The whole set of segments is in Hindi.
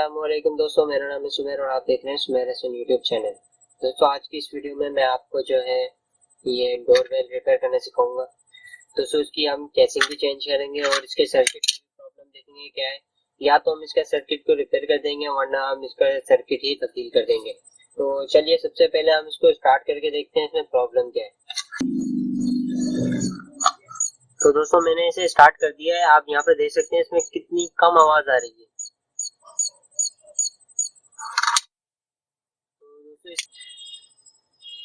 अस्सलामुअलैकुम दोस्तों, मेरा नाम है सुमेर और आप देख रहे हैं सुमेर हसन यूट्यूब चैनल। दोस्तों आज की इस वीडियो में मैं आपको जो है ये डोरबेल रिपेयर करना सिखाऊंगा। दोस्तों इसकी हम केसिंग भी चेंज करेंगे और इसके सर्किट में प्रॉब्लम देखेंगे क्या है। या तो हम इसका सर्किट को रिपेयर कर देंगे वरना हम इसका सर्किट ही तब्दील कर देंगे। तो चलिए सबसे पहले हम इसको स्टार्ट करके देखते हैं इसमें प्रॉब्लम क्या है। तो दोस्तों मैंने इसे स्टार्ट कर दिया है, आप यहाँ पे देख सकते हैं इसमें कितनी कम आवाज आ रही है।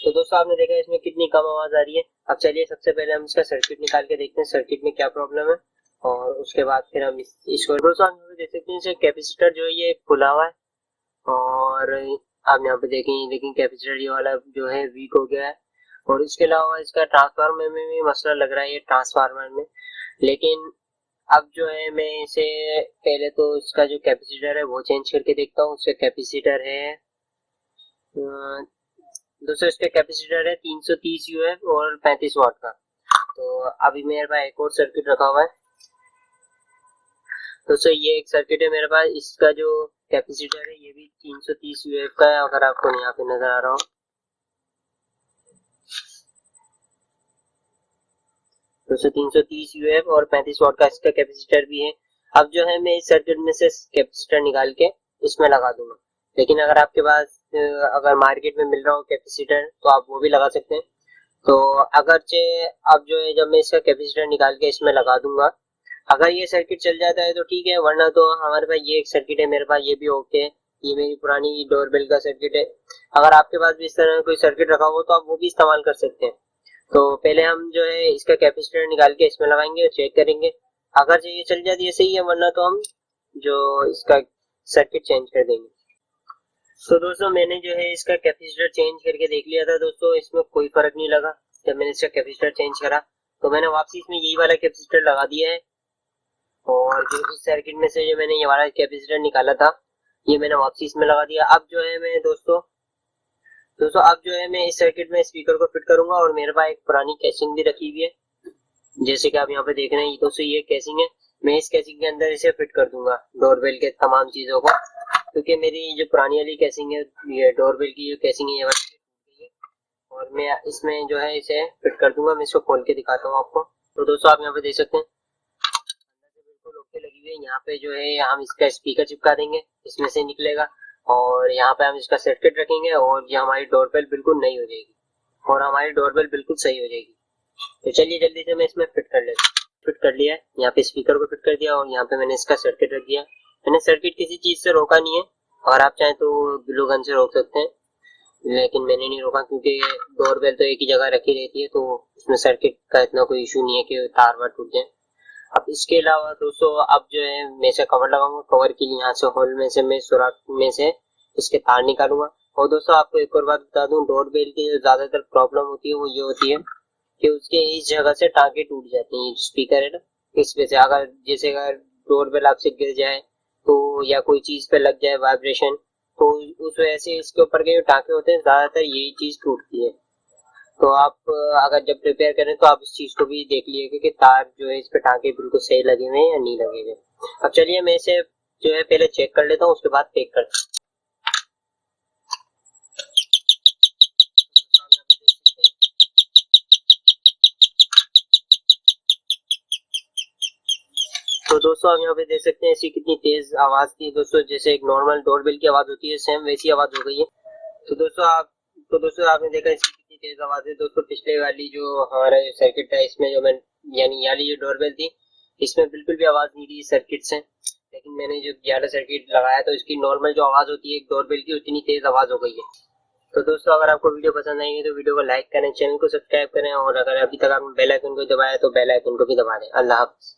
तो दोस्तों आपने देखा इसमें कितनी कम आवाज आ रही है। अब चलिए सबसे पहले हम इसका सर्किट निकाल के देखते हैं सर्किट में क्या प्रॉब्लम है और उसके बाद फिर हम इसको दोस्तों आप देख सकते हैं कैपेसिटर जो है ये खुला हुआ है और आप यहाँ पे देखेंगे लेकिन कैपेसिटर ये वाला जो है वीक हो गया है। और इसके अलावा इसका ट्रांसफार्मर में भी मसला लग रहा है, ये ट्रांसफार्मर में। लेकिन अब जो है मैं इसे पहले तो इसका जो कैपेसिटर है वो चेंज करके देखता हूँ। उसका कैपेसिटर है दोस्तों इसका कैपेसिटर है 330 यूएफ और 35 वाट का। तो अभी मेरे पास एक और सर्किट रखा हुआ है दोस्तों, ये एक सर्किट है मेरे पास। इसका जो कैपेसिटर है ये भी 330 यूएफ का है, अगर आपको यहाँ पे नजर आ रहा हो। दोस्तों 330 यूएफ और 35 वाट का इसका कैपेसिटर भी है। अब जो है मैं इस सर्किट में से कैपेसिटर निकाल के इसमें लगा दूंगा। लेकिन अगर आपके पास अगर मार्केट में मिल रहा हो कैपेसिटर तो आप वो भी लगा सकते हैं। तो अगरचे अब जो है जब मैं इसका कैपेसिटर निकाल के इसमें लगा दूंगा, अगर ये सर्किट चल जाता है तो ठीक है, वरना तो हमारे पास ये एक सर्किट है मेरे पास, ये भी ओके है। ये मेरी पुरानी डोरबेल का सर्किट है। अगर आपके पास भी इस तरह कोई सर्किट रखा हो तो आप वो भी इस्तेमाल कर सकते हैं। तो पहले हम जो है इसका कैपेसिटर निकाल के इसमें लगाएंगे और चेक करेंगे। अगर ये चल जाती है सही है, वरना तो हम जो इसका सर्किट चेंज कर देंगे। तो दोस्तों मैंने जो है इसका कैपेसिटर चेंज करके देख लिया था दोस्तों, इसमें कोई फर्क नहीं लगा। जब मैंने इसका कैपेसिटर चेंज करा तो मैंने वापसी इसमें यही वाला कैपेसिटर लगा दिया है। और जो इस सर्किट में से जो मैंने ये वाला कैपेसिटर निकाला था ये मैंने वापसी इसमें लगा दिया। अब जो है मैं दोस्तों अब जो है मैं इस सर्किट में स्पीकर को फिट करूंगा और मेरे पास एक पुरानी कैसिंग भी रखी हुई है, जैसे कि आप यहाँ पे देख रहे हैं। दोस्तों ये कैसिंग है, मैं इस कैसिंग के अंदर इसे फिट कर दूंगा डोरबेल के तमाम चीजों को, क्योंकि मेरी जो पुरानी वाली कैसिंग है ये डोरबेल की जो कैसिंग है ये वाली, और मैं इसमें जो है इसे फिट कर दूंगा। मैं इसको खोल के दिखाता हूँ आपको। तो दोस्तों आप यहाँ पे देख सकते हैं बिल्कुल ओके लगी हुई है। यहाँ पे जो है हम इसका स्पीकर चिपका देंगे, इसमें से निकलेगा और यहाँ पे हम इसका सर्किट रखेंगे और ये हमारी डोरबेल बिल्कुल नई हो जाएगी और हमारी डोरबेल बिल्कुल सही हो जाएगी। तो चलिए जल्दी से मैं इसमें फिट कर लेता हूँ। फिट कर लिया है, यहाँ पे स्पीकर को फिट कर दिया और यहाँ पे मैंने इसका सर्किट रख दिया। मैंने सर्किट किसी चीज से रोका नहीं है, और आप चाहें तो ग्लू गन से रोक सकते हैं, लेकिन मैंने नहीं रोका क्योंकि डोरबेल तो एक ही जगह रखी रहती है, तो उसमें सर्किट का इतना कोई इशू नहीं है कि तार वार टूट जाए। अब इसके अलावा दोस्तों अब जो है मैं इसे कवर लगाऊंगा। कवर के लिए यहाँ से होल में से मैं सुराख में से इसके तार निकालूंगा। और दोस्तों आपको एक और बात बता दूं, डोरबेल की जो ज्यादातर प्रॉब्लम होती है वो ये होती है कि उसके इस जगह से टांके टूट जाती हैं, जो स्पीकर है ना, इस वजह से। अगर जैसे अगर डोरबेल आपसे गिर जाए तो या कोई चीज पे लग जाए वाइब्रेशन, तो उस वजह से इसके ऊपर के जो टांके होते हैं ज्यादातर यही चीज टूटती है। तो आप अगर जब प्रिपेयर करें तो आप इस चीज को भी देख लीजिएगा कि तार जो है इस पे टांके बिल्कुल सही लगे हुए हैं या नहीं लगे हुए। अब चलिए मैं इसे जो है पहले चेक कर लेता हूँ, उसके बाद पैक करता हूँ। तो दोस्तों आप यहाँ पे देख सकते हैं इसकी कितनी तेज आवाज थी दोस्तों, जैसे एक नॉर्मल डोरबेल की आवाज होती है सेम वैसी आवाज हो गई है। तो दोस्तों आपने देखा इसकी कितनी तेज आवाज है। दोस्तों पिछले वाली जो हमारा सर्किट है इसमें जो मैं यानी वाली जो डोरबेल थी इसमें बिल्कुल भी आवाज नहीं थी सर्किट से, लेकिन मैंने जो वाला सर्किट लगाया तो इसकी नॉर्मल जो आवाज होती है एक डोरबेल की उतनी तेज आवाज हो गई है। तो दोस्तों अगर आपको वीडियो पसंद आई है तो वीडियो को लाइक करें, चैनल को सब्सक्राइब करें, और अगर अभी तक आपने बेल आइकन को दबाया तो बेल आइकन को भी दबा दें। अल्लाह हाफिज।